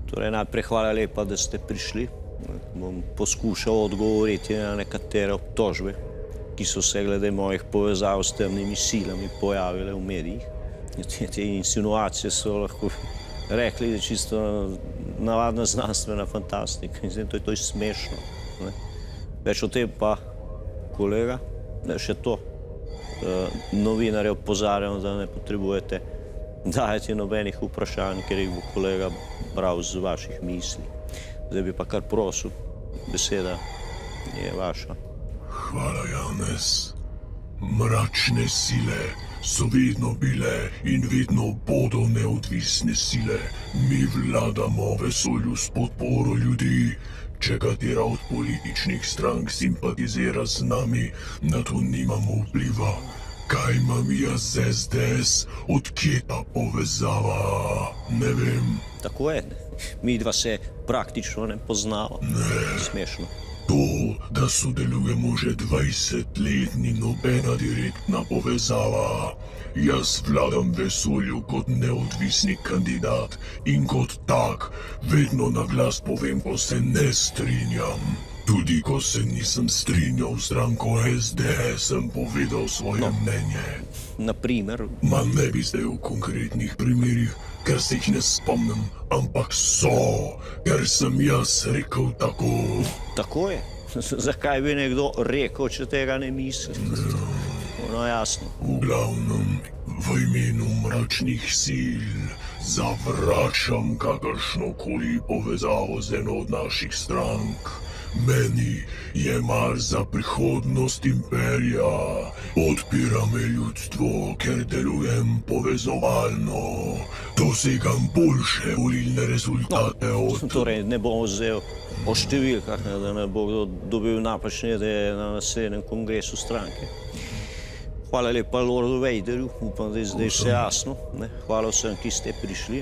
Torej, najprej hvala lepa, da ste prišli. Bom poskušal odgovoriti na nekatere obtožbe, ki so se glede mojih povezav s temnimi silami pojavile v medijih. Te insinuacije so lahko rekli, da je čisto navadna znanstvena fantastika. In zdaj to je smešno. Ne? Več o tem pa, kolega, da še to. Novinarje opozarjam, da ne potrebujete dajati nobenih vprašanj, ker jih bo kolega bral z vaših misli. Zdaj bi pa kar prosil, beseda je vaša. Hvala, Janez. Mračne sile so vedno bile in vedno bodo neodvisne sile. Mi vladamo vesolju s podporo ljudi. Če katera od političnih strank simpatizira z nami, na to nimamo vpliva. Kaj imam jaz z SDS? Odkje ta povezava? Ne vem. Tako je. Midva se praktično ne poznava. Ne. Smešno. To, da sodelujemo že 20 let, ni nobena direktna povezava. Jaz vladam vesolju kot neodvisni kandidat in kot tak vedno na glas povem, ko se ne strinjam. Tudi ko se nisem strinjal s stranko SDS, sem povedal svoje mnenje. Naprimer? Ma ne bi zdaj v konkretnih primerih, ker se jih ne spomnim, ampak so, ker sem jaz rekel tako. Tako je. Zakaj bi nekdo rekel, če tega ne misli? No, jasno. V glavnem, v imenu mračnih sil zavračam kakršnokoli povezavo z eno od naših strank. Meni je mar za prihodnost imperija. Podpira me ljudstvo, ker delujem povezovalno. Dosegam boljše volilne rezultate od... Torej, ne bom vzel o številkah, da ne bo kdo dobil napačne ideje na naslednjem kongresu stranke. Hvala lepa Lordu Vaderju, upam, da je zdaj vse jasno. Hvala vsem, ki ste prišli.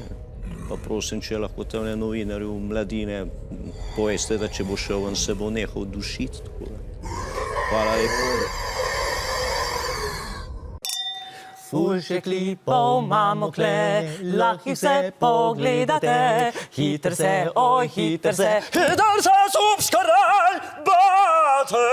Pa prosim, če lahko temne novinarju Mladine poveste, da če bo šel ven, se bo nehal dušiti. Hvala lepa. Ful še klipov imamo kle, lahko se pogledate. Hiter se, oj hiter se, subskrajbate.